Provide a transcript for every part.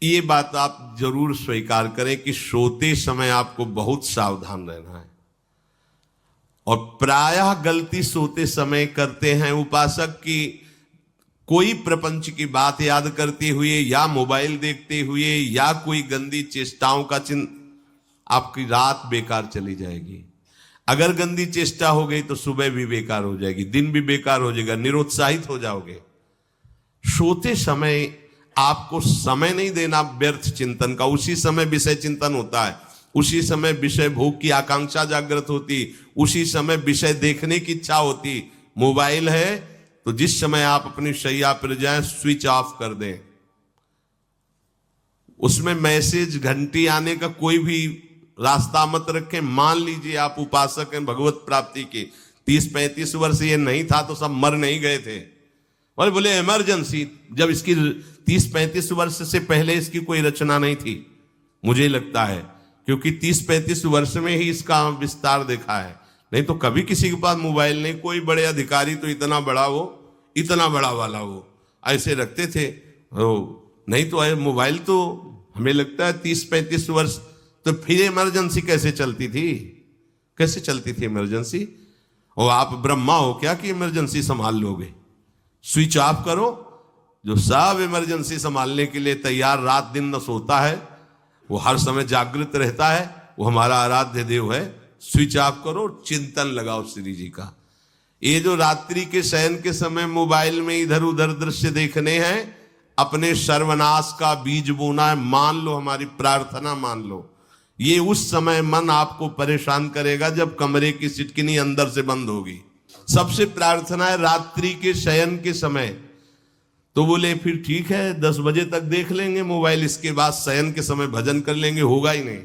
ये बात आप जरूर स्वीकार करें कि सोते समय आपको बहुत सावधान रहना है। और प्रायः गलती सोते समय करते हैं उपासक की कोई प्रपंच की बात याद करते हुए या मोबाइल देखते हुए या कोई गंदी चेष्टाओं का आपकी रात बेकार चली जाएगी। अगर गंदी चेष्टा हो गई तो सुबह भी बेकार हो जाएगी, दिन भी बेकार हो जाएगा, निरुत्साहित हो जाओगे। सोते समय आपको समय नहीं देना व्यर्थ चिंतन का। उसी समय विषय चिंतन होता है, उसी समय विषय भोग की आकांक्षा जागृत होती, उसी समय विषय देखने की इच्छा होती। मोबाइल है तो जिस समय आप अपनी शैया पर जाएं स्विच ऑफ कर दें। उसमें मैसेज घंटी आने का कोई भी रास्ता मत रखें। मान लीजिए आप उपासक हैं भगवत प्राप्ति के, 30-35 वर्ष ये नहीं था तो सब मर नहीं गए थे। और बोले इमरजेंसी, जब इसकी 30-35 वर्ष से पहले इसकी कोई रचना नहीं थी, मुझे लगता है, क्योंकि 30-35 वर्ष में ही इसका विस्तार देखा है। नहीं तो कभी किसी के पास मोबाइल नहीं। कोई बड़े अधिकारी तो इतना बड़ा वो, इतना बड़ा वाला वो ऐसे रखते थे। नहीं तो मोबाइल तो हमें लगता है 30-35 वर्ष। तो फिर इमरजेंसी कैसे चलती थी? कैसे चलती थी इमरजेंसी? और आप ब्रह्मा हो क्या कि इमरजेंसी संभाल लोगे? स्विच ऑफ करो। जो सब इमरजेंसी संभालने के लिए तैयार रात दिन न सोता है, वो हर समय जागृत रहता है, वो हमारा आराध्य देव है। स्विच ऑफ करो, चिंतन लगाओ श्री जी का। ये जो रात्रि के शयन के समय मोबाइल में इधर उधर दृश्य देखने हैं, अपने सर्वनाश का बीज बोना है। मान लो, हमारी प्रार्थना मान लो, ये उस समय मन आपको परेशान करेगा जब कमरे की सिटकिनी अंदर से बंद होगी। सबसे प्रार्थना है रात्रि के शयन के समय। तो बोले फिर ठीक है 10 बजे तक देख लेंगे मोबाइल, इसके बाद शयन के समय भजन कर लेंगे। होगा ही नहीं।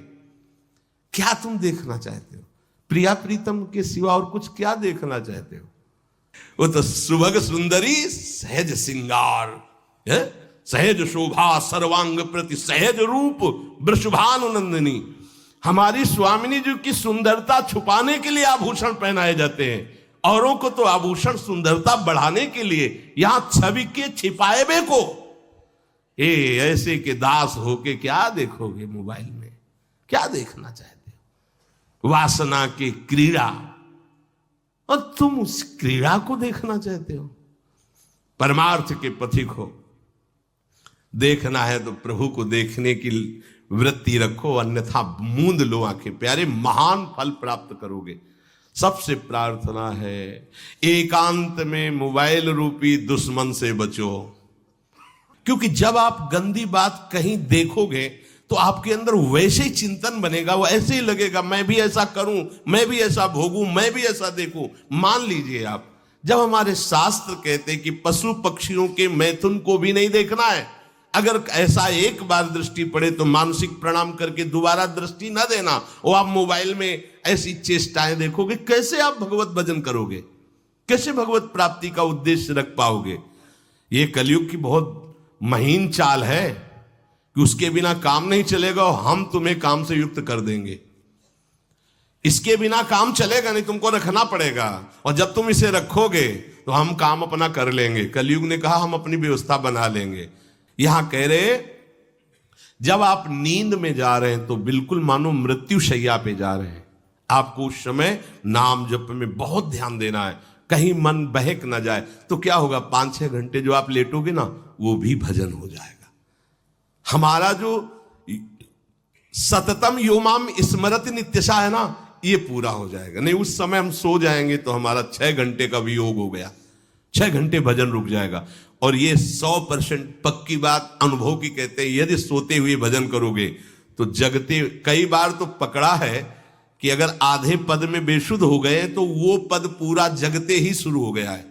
क्या तुम देखना चाहते हो? प्रिया प्रीतम के सिवा और कुछ क्या देखना चाहते हो? वो तो सुभग सुंदरी सहज सिंगार, सहज शोभा सर्वांग प्रति सहज रूप वृषभानुनंदिनी। हमारी स्वामिनी जी की सुंदरता छुपाने के लिए आभूषण पहनाए जाते हैं। औरों को तो आभूषण सुंदरता बढ़ाने के लिए, यहां छवि के छिपाए बे को ऐसे के दास होके क्या देखोगे मोबाइल में? क्या देखना चाहते हो? वासना की क्रीड़ा, और तुम उस क्रीड़ा को देखना चाहते हो। परमार्थ के पथिक हो। देखना है तो प्रभु को देखने की वृत्ति रखो, अन्यथा मूंद लो आंखें। प्यारे, महान फल प्राप्त करोगे। सबसे प्रार्थना है एकांत में मोबाइल रूपी दुश्मन से बचो। क्योंकि जब आप गंदी बात कहीं देखोगे तो आपके अंदर वैसे ही चिंतन बनेगा, वो ऐसे ही लगेगा मैं भी ऐसा करूं, मैं भी ऐसा भोगूं, मैं भी ऐसा देखूं। मान लीजिए आप, जब हमारे शास्त्र कहते हैं कि पशु पक्षियों के मैथुन को भी नहीं देखना है, अगर ऐसा एक बार दृष्टि पड़े तो मानसिक प्रणाम करके दोबारा दृष्टि न देना। और आप मोबाइल में ऐसी चेष्टाएं देखोगे, कैसे आप भगवत भजन करोगे? कैसे भगवत प्राप्ति का उद्देश्य रख पाओगे? ये कलयुग की बहुत महीन चाल है कि उसके बिना काम नहीं चलेगा और हम तुम्हें काम से युक्त कर देंगे। इसके बिना काम चलेगा नहीं, तुमको रखना पड़ेगा। और जब तुम इसे रखोगे तो हम काम अपना कर लेंगे। कलयुग ने कहा हम अपनी व्यवस्था बना लेंगे। यहां कह रहे जब आप नींद में जा रहे हैं तो बिल्कुल मानो मृत्यु शैया पे जा रहे हैं। आपको उस समय नाम जप में बहुत ध्यान देना है, कहीं मन बहक ना जाए। तो क्या होगा, 5-6 घंटे जो आप लेटोगे ना, वो भी भजन हो जाएगा। हमारा जो सततम योमाम स्मरति नित्यशा है ना, ये पूरा हो जाएगा। नहीं, उस समय हम सो जाएंगे तो हमारा 6 घंटे का वियोग हो गया, 6 घंटे भजन रुक जाएगा। और ये 100% पक्की बात अनुभव की कहते हैं। यदि सोते हुए भजन करोगे तो जगते, कई बार तो पकड़ा है कि अगर आधे पद में बेशुद्ध हो गए तो वो पद पूरा जगते ही शुरू हो गया है।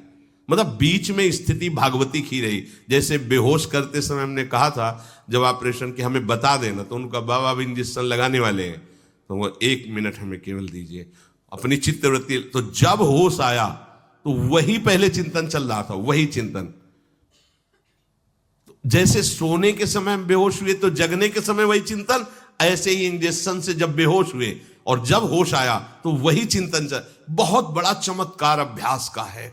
मतलब बीच में स्थिति भागवती की रही। जैसे बेहोश करते समय हमने कहा था जब ऑपरेशन की हमें बता देना, तो उनका बाबा अब इंजेक्शन लगाने वाले हैं तो वो 1 मिनट हमें केवल दीजिए, अपनी चित्तवृत्ति। तो जब होश आया तो वही पहले चिंतन चल रहा था, वही चिंतन। जैसे सोने के समय बेहोश हुए तो जगने के समय वही चिंतन, ऐसे ही इंजेक्शन से जब बेहोश हुए और जब होश आया तो वही चिंतन चल। बहुत बड़ा चमत्कार अभ्यास का है।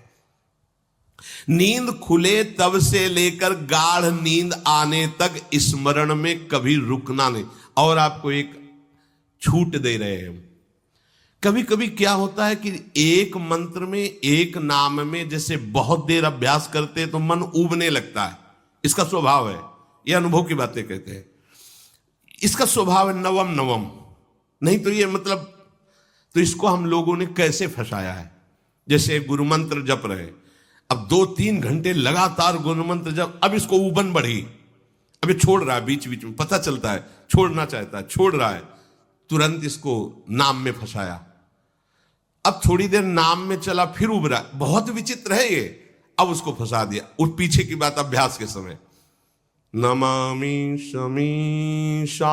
नींद खुले तब से लेकर गाढ़ नींद आने तक स्मरण में कभी रुकना नहीं। और आपको एक छूट दे रहे हैं। कभी कभी क्या होता है कि एक मंत्र में, एक नाम में जैसे बहुत देर अभ्यास करते हैं तो मन उबने लगता है। इसका स्वभाव है, ये अनुभव की बातें कहते हैं। इसका स्वभाव है नवम नवम। नहीं तो ये मतलब, तो इसको हम लोगों ने कैसे फंसाया है। जैसे गुरु मंत्र जप रहे, अब 2-3 घंटे लगातार गुरु मंत्र जप, अब इसको उबन बढ़ी, अब ये छोड़ रहा है, बीच बीच में पता चलता है छोड़ना चाहता है, छोड़ रहा है, तुरंत इसको नाम में फंसाया। अब थोड़ी देर नाम में चला, फिर उब रहा, बहुत विचित्र है ये। अब उसको फंसा दिया। उस पीछे की बात अभ्यास के समय, नमामि शमीशान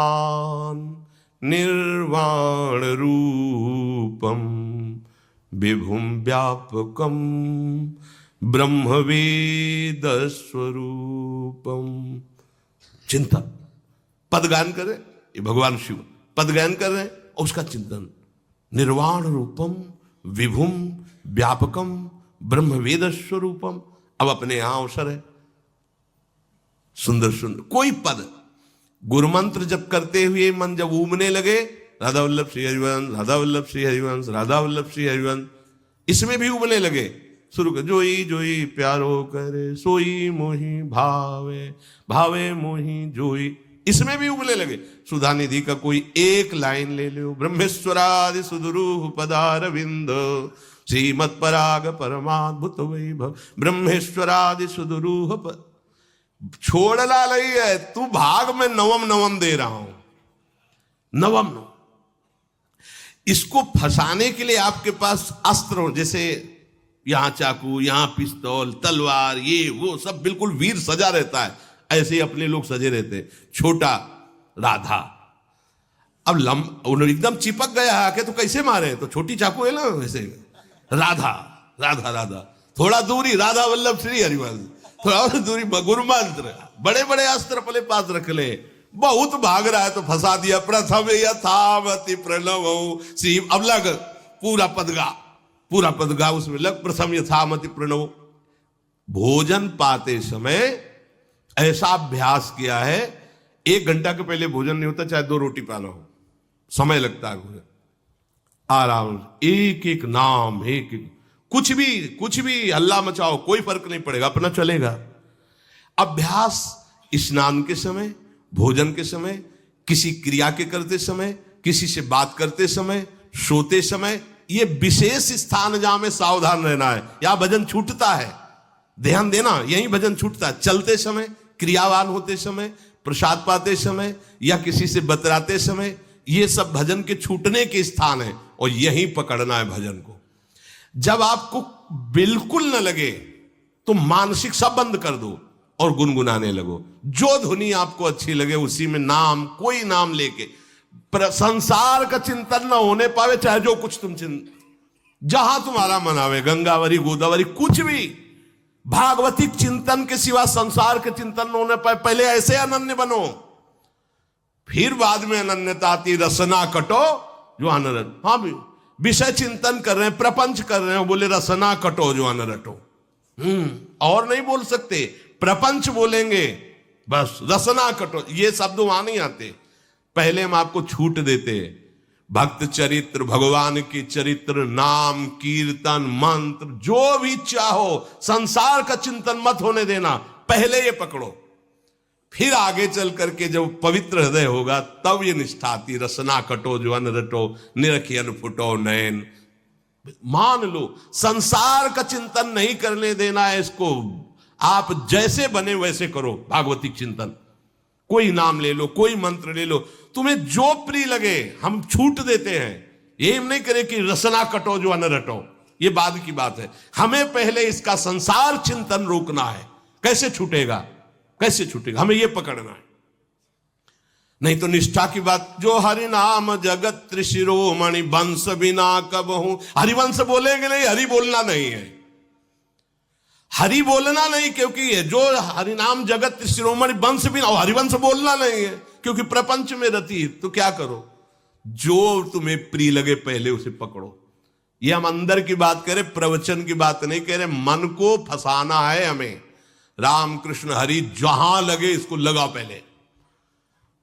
निर्वाण रूपम विभुम व्यापकम ब्रह्मवेद स्वरूपम। चिंतन, पदगान करे, ये भगवान शिव पदगान कर रहे हैं और उसका चिंतन, निर्वाण रूपम विभुम व्यापकम ब्रह्मवेद स्वरूपम। अब अपने यहां अवसर है, सुंदर सुंदर कोई पद गुरु मंत्र जब करते हुए मन जब उमने लगे, राधा वल्लभ श्री हरिवंश, राधा वल्लभ श्री हरिवंश, राधा वल्लभ श्री हरिवंश, इसमें भी उमने लगे, शुरू कर, जोई जोई प्यारो करे सोई मोही भावे, भावे मोही जोई, इसमें भी उबले लगे। सुधा निधि का कोई एक लाइन ले लो, ब्रह्मेश्वरादि सुदुरूह पदारविंद श्रीमत् पराग परमाद्भुत वैभव, ब्रह्मेश्वरादि सुदुरूह छोड़ना नहीं है, तू भाग में नवम नवम दे रहा हूं, नवम नवम। इसको फंसाने के लिए आपके पास अस्त्र हो, जैसे यहां चाकू, यहां पिस्तौल, तलवार, ये वो सब बिल्कुल वीर सजा रहता है, ऐसे ही अपने लोग सजे रहते। छोटा राधा, अब एकदम चिपक गया आके तो कैसे मारे, तो छोटी चाकू है ना वैसे, राधा राधा राधा, थोड़ा दूरी राधा वल्लभ श्री हरिवंश, थोड़ा और दूरी गुरु मंत्र, बड़े बड़े अस्त्र अपने पास रख ले। बहुत भाग रहा है तो फंसा दिया। प्रथम यथावति प्रणव श्री, अब लग पूरा पदगा, पूरा पदगा उसमें लग, प्रथम यथामति प्रणव। भोजन पाते समय ऐसा अभ्यास किया है, 1 घंटा के पहले भोजन नहीं होता, चाहे 2 रोटी पाना हो, समय लगता है भोजन। आराम, एक एक नाम, एक एक, कुछ भी हल्ला मचाओ, कोई फर्क नहीं पड़ेगा, अपना चलेगा। अभ्यास स्नान के समय, भोजन के समय, किसी क्रिया के करते समय, किसी से बात करते समय, सोते समय, ये विशेष स्थान जहां में सावधान रहना है। यहां भजन छूटता है, ध्यान देना, यही भजन छूटता है। चलते समय, क्रियावान होते समय, प्रसाद पाते समय या किसी से बतराते समय, ये सब भजन के छूटने के स्थान है और यही पकड़ना है भजन को। जब आपको बिल्कुल न लगे तो मानसिक सब बंद कर दो और गुनगुनाने लगो। जो धुनी आपको अच्छी लगे उसी में नाम, कोई नाम लेके, संसार का चिंतन न होने पावे, चाहे जो कुछ तुम जहां तुम्हारा मन आवे, गंगावरी गोदावरी, कुछ भी, भागवतिक चिंतन के सिवा संसार के चिंतन न होने पाए। पहले ऐसे अनन्य बनो, फिर बाद में अनन्यता आती, रसना कटो जो अनरट। हाँ भी विषय चिंतन कर रहे हैं, प्रपंच कर रहे हैं, बोले रसना कटो जो अनरटो। और नहीं बोल सकते, प्रपंच बोलेंगे बस, रसना कटो, ये शब्द वहां नहीं आते। पहले हम आपको छूट देते, भक्त चरित्र, भगवान की चरित्र, नाम, कीर्तन, मंत्र, जो भी चाहो, संसार का चिंतन मत होने देना, पहले ये पकड़ो। फिर आगे चल करके जब पवित्र हृदय होगा तब ये निष्ठा आती, रसना कटो जो अन रटो, निरखियन फुटो नयन। मान लो संसार का चिंतन नहीं करने देना है इसको, आप जैसे बने वैसे करो भागवतिक चिंतन। कोई नाम ले लो, कोई मंत्र ले लो, तुम्हें जो प्रिय लगे, हम छूट देते हैं। ये नहीं करे कि रसना कटो जो अन रटो, ये बाद की बात है। हमें पहले इसका संसार चिंतन रोकना है। कैसे छूटेगा, कैसे छूटेगा, हमें यह पकड़ना है। नहीं तो निष्ठा की बात, जो हरि नाम जगत त्रिशिरोमणि वंश बिना कबहू, हरिवंश बोलेंगे नहीं, हरि बोलना नहीं है, हरि बोलना नहीं, क्योंकि जो हरिनाम जगत त्रिशिरोमणि वंश बिना, हरिवंश बोलना नहीं है क्योंकि प्रपंच में रति। तो क्या करो, जो तुम्हें प्रिय लगे पहले उसे पकड़ो। ये हम अंदर की बात करें, प्रवचन की बात नहीं कह रहे। मन को फंसाना है हमें। राम कृष्ण हरि जहां लगे इसको लगा,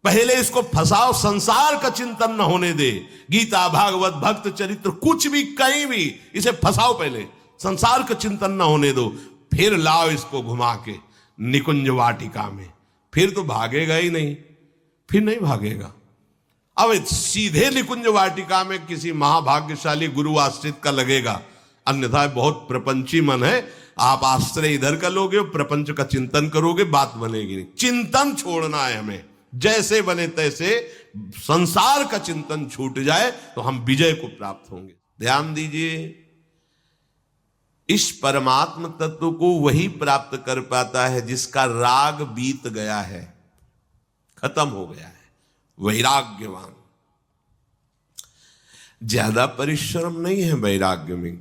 पहले इसको फंसाओ, संसार का चिंतन न होने दे। गीता भागवत भक्त चरित्र कुछ भी कहीं भी इसे फंसाओ, पहले संसार का चिंतन न होने दो, फिर लाओ इसको घुमा के निकुंज वाटिका में, फिर तो भागेगा ही नहीं, फिर नहीं भागेगा। अब सीधे निकुंज वाटिका में किसी महाभाग्यशाली गुरु आश्रित का लगेगा, अन्यथा बहुत प्रपंची मन है। आप आश्रय इधर का लोगे, प्रपंच का चिंतन करोगे, बात बनेगी नहीं। चिंतन छोड़ना है हमें, जैसे बने तैसे संसार का चिंतन छूट जाए तो हम विजय को प्राप्त होंगे। ध्यान दीजिए, इस परमात्म तत्व को वही प्राप्त कर पाता है जिसका राग बीत गया है, खत्म हो गया है, वैराग्यवान। ज्यादा परिश्रम नहीं है वैराग्य में,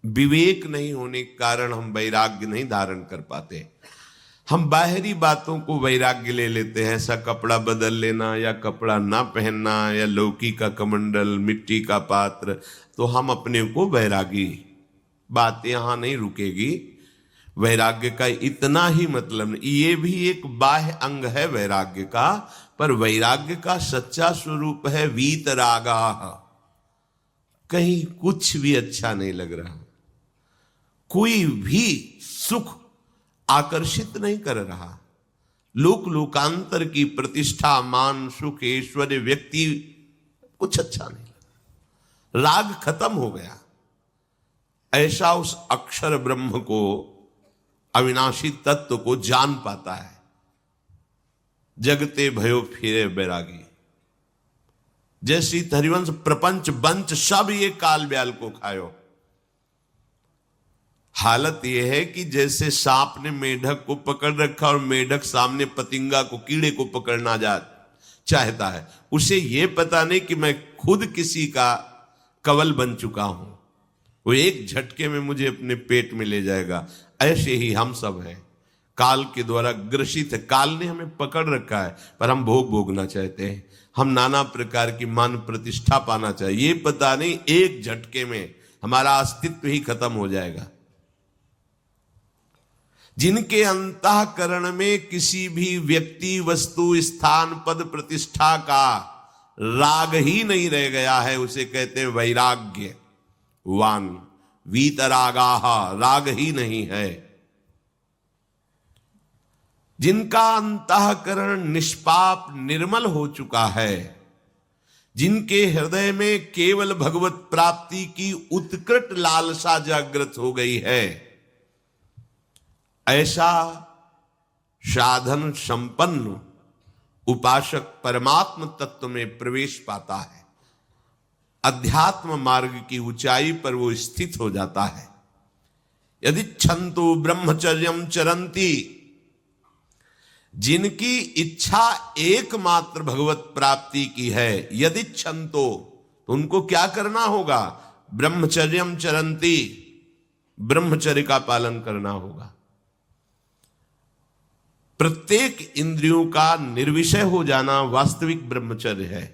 विवेक नहीं होने के कारण हम वैराग्य नहीं धारण कर पाते। हम बाहरी बातों को वैराग्य ले लेते हैं, ऐसा कपड़ा बदल लेना या कपड़ा ना पहनना या लौकी का कमंडल, मिट्टी का पात्र, तो हम अपने को वैरागी। बात यहां नहीं रुकेगी। वैराग्य का इतना ही मतलब नहीं, ये भी एक बाह्य अंग है वैराग्य का, पर वैराग्य का सच्चा स्वरूप है वीतरागा। कहीं कुछ भी अच्छा नहीं लग रहा, कोई भी सुख आकर्षित नहीं कर रहा, लोक लोकांतर की प्रतिष्ठा, मान, सुख, ऐश्वर्य, व्यक्ति, कुछ अच्छा नहीं लगा, राग खत्म हो गया। ऐसा उस अक्षर ब्रह्म को, अविनाशी तत्व को जान पाता है। जगते भयो फिरे बैरागी। जैसी हरिवंश प्रपंच बंच सब ये काल ब्याल को खायो। हालत यह है कि जैसे सांप ने मेढक को पकड़ रखा और मेढक सामने पतिंगा को, कीड़े को पकड़ना चाहता है, उसे यह पता नहीं कि मैं खुद किसी का कवल बन चुका हूं, वो एक झटके में मुझे अपने पेट में ले जाएगा। ऐसे ही हम सब हैं, काल के द्वारा ग्रसित है। काल ने हमें पकड़ रखा है, पर हम भोगना चाहते हैं। हम नाना प्रकार की मान प्रतिष्ठा पाना चाहिए, ये पता नहीं एक झटके में हमारा अस्तित्व ही खत्म हो जाएगा। जिनके अंतःकरण में किसी भी व्यक्ति, वस्तु, स्थान, पद, प्रतिष्ठा का राग ही नहीं रह गया है, उसे कहते हैं वैराग्य वान। वीतरागाह, राग ही नहीं है। जिनका अंतःकरण निष्पाप निर्मल हो चुका है, जिनके हृदय में केवल भगवत प्राप्ति की उत्कट लालसा जागृत हो गई है, ऐसा साधन संपन्न उपासक परमात्म तत्व में प्रवेश पाता है। अध्यात्म मार्ग की ऊंचाई पर वो स्थित हो जाता है। यदि छंतु ब्रह्मचर्यम चरंती, जिनकी इच्छा एकमात्र भगवत प्राप्ति की है, यदि छंतो, तो उनको क्या करना होगा? ब्रह्मचर्यम चरंती, ब्रह्मचर्य का पालन करना होगा। प्रत्येक इंद्रियों का निर्विषय हो जाना वास्तविक ब्रह्मचर्य है।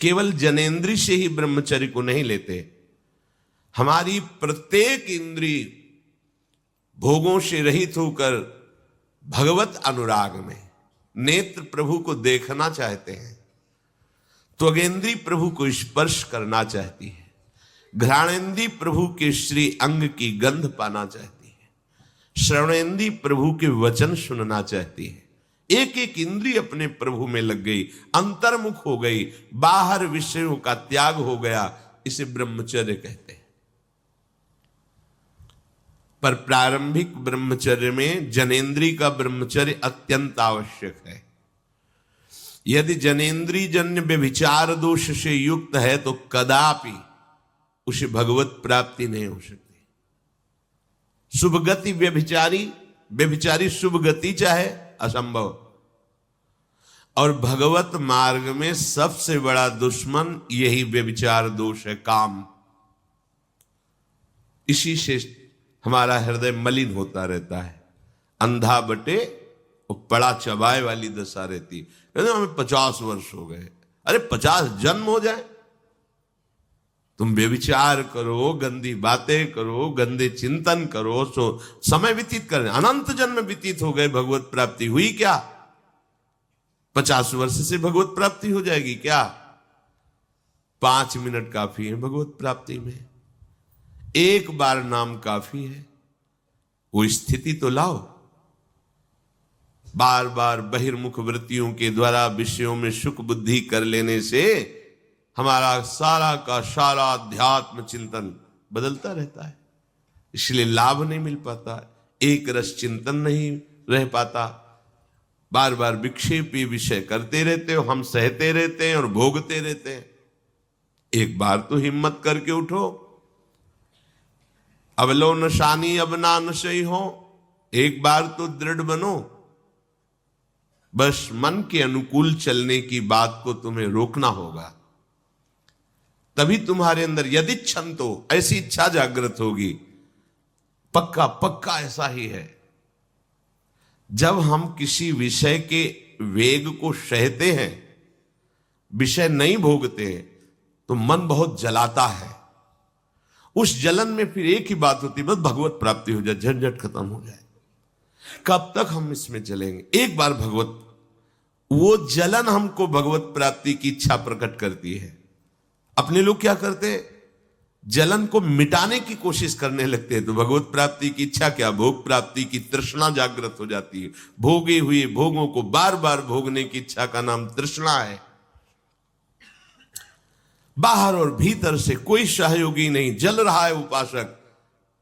केवल जनेंद्रिय से ही ब्रह्मचर्य को नहीं लेते। हमारी प्रत्येक इंद्रिय भोगों से रहित होकर भगवत अनुराग में, नेत्र प्रभु को देखना चाहते हैं, त्वगेंद्री प्रभु को स्पर्श करना चाहती है, घ्राणेंद्री प्रभु के श्री अंग की गंध पाना चाहती है, श्रवणेंद्री प्रभु के वचन सुनना चाहती है। एक एक इंद्रिय अपने प्रभु में लग गई, अंतर्मुख हो गई, बाहर विषयों का त्याग हो गया। इसे ब्रह्मचर्य कहते हैं। पर प्रारंभिक ब्रह्मचर्य में जनेंद्रिय का ब्रह्मचर्य अत्यंत आवश्यक है। यदि जनेंद्रिय जन्य व्यभिचार दोष से युक्त है तो कदापि उसे भगवत प्राप्ति नहीं हो सकती। शुभ गति व्यभिचारी शुभ गति चाहे असंभव। और भगवत मार्ग में सबसे बड़ा दुश्मन यही व्यभिचार दोष है, काम। इसी से हमारा हृदय मलिन होता रहता है। अंधा बटे और पड़ा चबाए वाली दशा रहती। कहते हमें 50 वर्ष हो गए। अरे 50 जन्म हो जाए तुम व्यभिचार करो, गंदी बातें करो, गंदे चिंतन करो, सो समय व्यतीत कर, अनंत जन्म व्यतीत हो गए, भगवत प्राप्ति हुई क्या? 50 वर्ष से भगवत प्राप्ति हो जाएगी क्या? 5 मिनट काफी है भगवत प्राप्ति में, एक बार नाम काफी है। वो स्थिति तो लाओ। बार बार बहिर्मुख वृत्तियों के द्वारा विषयों में सुख बुद्धि कर लेने से हमारा सारा का सारा अध्यात्म चिंतन बदलता रहता है, इसलिए लाभ नहीं मिल पाता, एक रस चिंतन नहीं रह पाता। बार बार विक्षेपी विषय करते रहते हो, हम सहते रहते हैं और भोगते रहते हैं। एक बार तो हिम्मत करके उठो, अवलो नशानी अब ना नशई हो, एक बार तो दृढ़ बनो। बस मन के अनुकूल चलने की बात को तुम्हें रोकना होगा, तभी तुम्हारे अंदर यदि क्षण तो ऐसी इच्छा जागृत होगी। पक्का पक्का ऐसा ही है, जब हम किसी विषय के वेग को सहते हैं, विषय नहीं भोगते हैं, तो मन बहुत जलाता है। उस जलन में फिर एक ही बात होती है, बस भगवत प्राप्ति हो जाए, झंझट खत्म हो जाए। कब तक हम इसमें चलेंगे? एक बार भगवत, वो जलन हमको भगवत प्राप्ति की इच्छा प्रकट करती है। अपने लोग क्या करते हैं, जलन को मिटाने की कोशिश करने लगते हैं, तो भगवत प्राप्ति की इच्छा क्या, भोग प्राप्ति की तृष्णा जागृत हो जाती है। भोगे हुए भोगों को बार बार भोगने की इच्छा का नाम तृष्णा है। बाहर और भीतर से कोई सहयोगी नहीं, जल रहा है उपासक,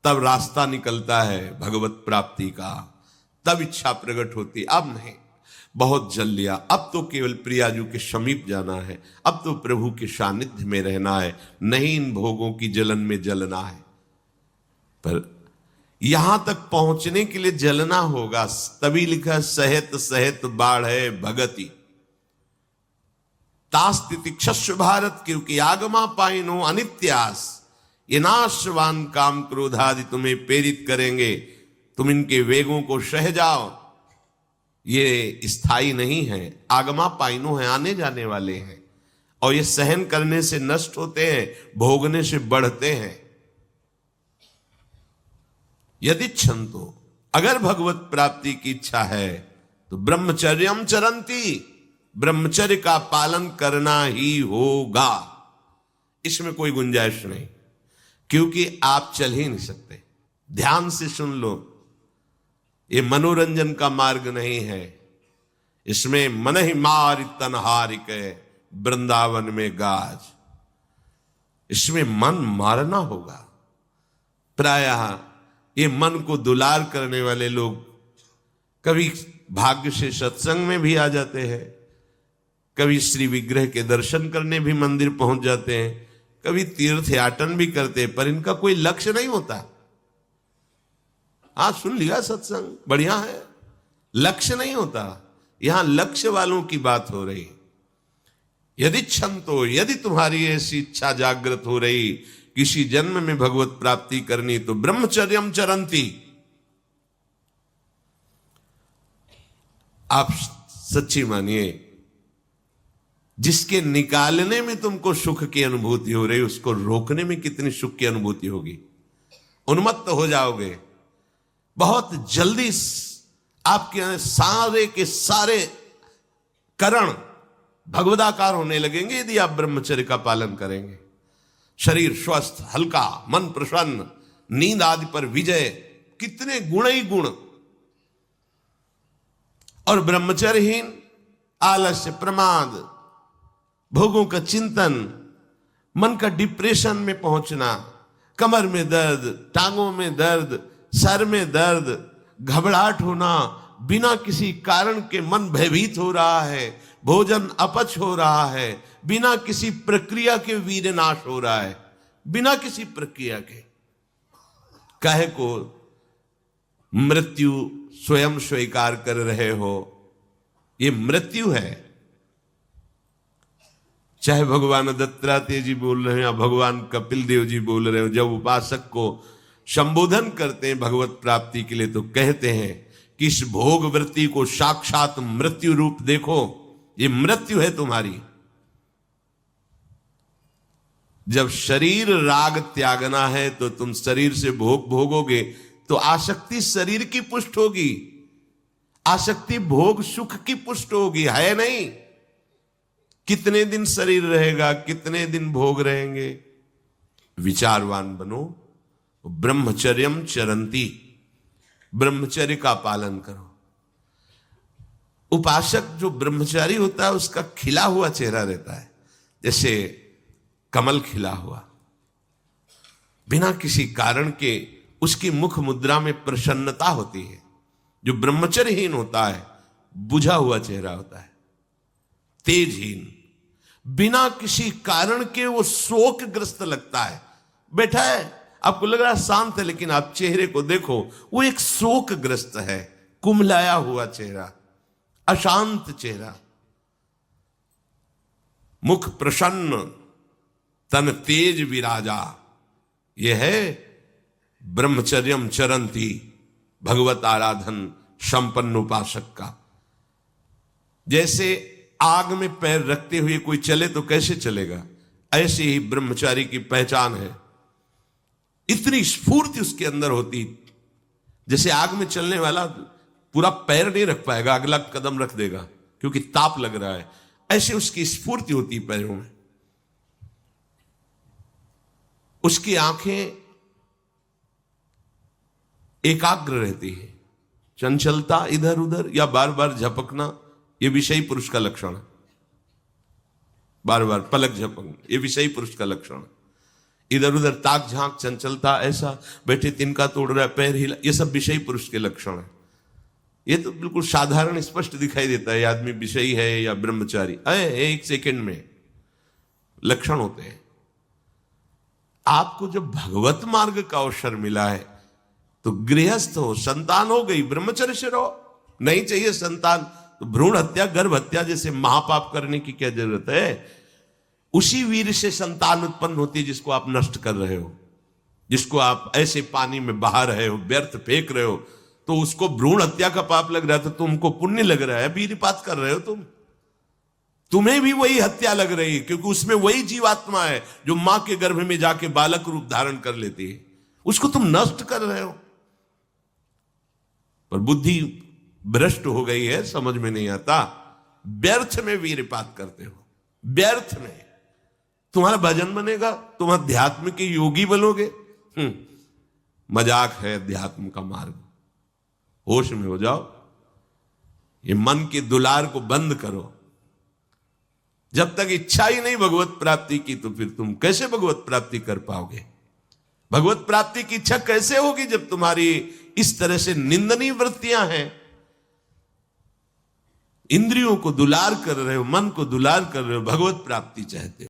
तब रास्ता निकलता है भगवत प्राप्ति का, तब इच्छा प्रकट होती। अब नहीं, बहुत जल लिया, अब तो केवल प्रियाजू के समीप जाना है, अब तो प्रभु के सानिध्य में रहना है, नहीं इन भोगों की जलन में जलना है। पर यहां तक पहुंचने के लिए जलना होगा, तभी लिखा सहित सहित बाढ़ है भगति तास्तिति क्षस्व भारत, क्योंकि आगमा पाइनो अनित्यास, ये नाशवान काम क्रोधादि तुम्हें प्रेरित करेंगे, तुम इनके वेगों को सह जाओ, ये स्थायी नहीं है। आगमा पाइनो है, आने जाने वाले हैं, और ये सहन करने से नष्ट होते हैं, भोगने से बढ़ते हैं। यदि क्षंतो, अगर भगवत प्राप्ति की इच्छा है तो ब्रह्मचर्यम चरंती, ब्रह्मचर्य का पालन करना ही होगा, इसमें कोई गुंजाइश नहीं, क्योंकि आप चल ही नहीं सकते। ध्यान से सुन लो, ये मनोरंजन का मार्ग नहीं है, इसमें मन ही मार तन हारिक वृंदावन में गाज, इसमें मन मारना होगा। प्रायः ये मन को दुलार करने वाले लोग कभी भाग्य से सत्संग में भी आ जाते हैं, कभी श्री विग्रह के दर्शन करने भी मंदिर पहुंच जाते हैं, कभी तीर्थ याटन भी करते हैं, पर इनका कोई लक्ष्य नहीं होता। आज सुन लिया सत्संग, बढ़िया है, लक्ष्य नहीं होता। यहां लक्ष्य वालों की बात हो रही। यदि क्षंतो, यदि तुम्हारी ऐसी इच्छा जागृत हो रही किसी जन्म में भगवत प्राप्ति करनी, तो ब्रह्मचर्यम चरंती, आप सच्ची मानिए, जिसके निकालने में तुमको सुख की अनुभूति हो रही, उसको रोकने में कितनी सुख की अनुभूति होगी। उन्मत्त हो जाओगे, बहुत जल्दी आपके सारे के सारे करण भगवदाकार होने लगेंगे यदि आप ब्रह्मचर्य का पालन करेंगे। शरीर स्वस्थ, हल्का, मन प्रसन्न, नींद आदि पर विजय, कितने गुण ही गुण। और ब्रह्मचर्यहीन आलस्य, प्रमाद, भोगों का चिंतन, मन का डिप्रेशन में पहुंचना, कमर में दर्द, टांगों में दर्द, सर में दर्द, घबराहट होना, बिना किसी कारण के मन भयभीत हो रहा है, भोजन अपच हो रहा है, बिना किसी प्रक्रिया के वीर नाश हो रहा है, बिना किसी प्रक्रिया के। काहे को मृत्यु स्वयं स्वीकार कर रहे हो, ये मृत्यु है। चाहे भगवान दत्तात्रेय जी बोल रहे हैं या भगवान कपिल देव जी बोल रहे हो, जब उपासक को संबोधन करते हैं भगवत प्राप्ति के लिए, तो कहते हैं कि इस भोग वृत्ति को साक्षात मृत्यु रूप देखो, ये मृत्यु है तुम्हारी। जब शरीर राग त्यागना है तो तुम शरीर से भोग भोगोगे तो आसक्ति शरीर की पुष्ट होगी, आसक्ति भोग सुख की पुष्ट होगी, है नहीं। कितने दिन शरीर रहेगा, कितने दिन भोग रहेंगे। विचारवान बनो, ब्रह्मचर्यम चरंती, ब्रह्मचर्य का पालन करो। उपासक जो ब्रह्मचारी होता है उसका खिला हुआ चेहरा रहता है, जैसे कमल खिला हुआ, बिना किसी कारण के उसकी मुख मुद्रा में प्रसन्नता होती है। जो ब्रह्मचर्यहीन होता है बुझा हुआ चेहरा होता है, तेजहीन, बिना किसी कारण के वो शोकग्रस्त लगता है। बैठा है, आपको लग रहा है शांत है, लेकिन आप चेहरे को देखो, वो एक शोकग्रस्त है, कुम्हलाया हुआ चेहरा, अशांत चेहरा। मुख प्रसन्न, तन तेज विराजा, यह है ब्रह्मचर्यम चरंती, भगवत आराधन संपन्न उपासक का। जैसे आग में पैर रखते हुए कोई चले तो कैसे चलेगा, ऐसे ही ब्रह्मचारी की पहचान है। इतनी स्फूर्ति उसके अंदर होती, जैसे आग में चलने वाला पूरा पैर नहीं रख पाएगा, अगला कदम रख देगा क्योंकि ताप लग रहा है, ऐसे उसकी स्फूर्ति होती पैरों में। उसकी आंखें एकाग्र रहती है, चंचलता इधर उधर या बार बार झपकना यह विषयी पुरुष का लक्षण है। बार बार पलक झपकना यह विषयी पुरुष का लक्षण है। इधर उधर ताक झांक, चंचलता, ऐसा बैठे तिनका तोड़ रहा है, पैर हिला, यह सब विषयी पुरुष के लक्षण है। यह तो बिल्कुल साधारण स्पष्ट दिखाई देता है आदमी विषयी है या ब्रह्मचारी, एक सेकंड में लक्षण होते हैं। आपको जब भगवत मार्ग का अवसर मिला है तो गृहस्थ हो, संतान हो गई, ब्रह्मचर्य से रहो। नहीं चाहिए संतान तो भ्रूण हत्या, गर्भ हत्या जैसे महापाप करने की क्या जरूरत है। उसी वीर से संतान उत्पन्न होती है जिसको आप नष्ट कर रहे हो, जिसको आप ऐसे पानी में बहा रहे हो, व्यर्थ फेंक रहे हो, तो उसको भ्रूण हत्या का पाप लग रहा है, तो तुमको पुण्य लग रहा है, वीरपात कर रहे हो तुम्हें भी वही हत्या लग रही है, क्योंकि उसमें वही जीवात्मा है जो मां के गर्भ में जाके बालक रूप धारण कर लेती है, उसको तुम नष्ट कर रहे हो। पर बुद्धि भ्रष्ट हो गई है, समझ में नहीं आता, व्यर्थ में वीरपात करते हो, व्यर्थ में। तुम्हारा भजन बनेगा, तुम अध्यात्म के योगी बनोगे, मजाक है अध्यात्म का मार्ग। होश में हो जाओ, ये मन के दुलार को बंद करो। जब तक इच्छा ही नहीं भगवत प्राप्ति की तो फिर तुम कैसे भगवत प्राप्ति कर पाओगे। भगवत प्राप्ति की इच्छा कैसे होगी जब तुम्हारी इस तरह से निंदनीय वृत्तियां हैं। इंद्रियों को दुलार कर रहे हो, मन को दुलार कर रहे हो, भगवत प्राप्ति चाहते हो।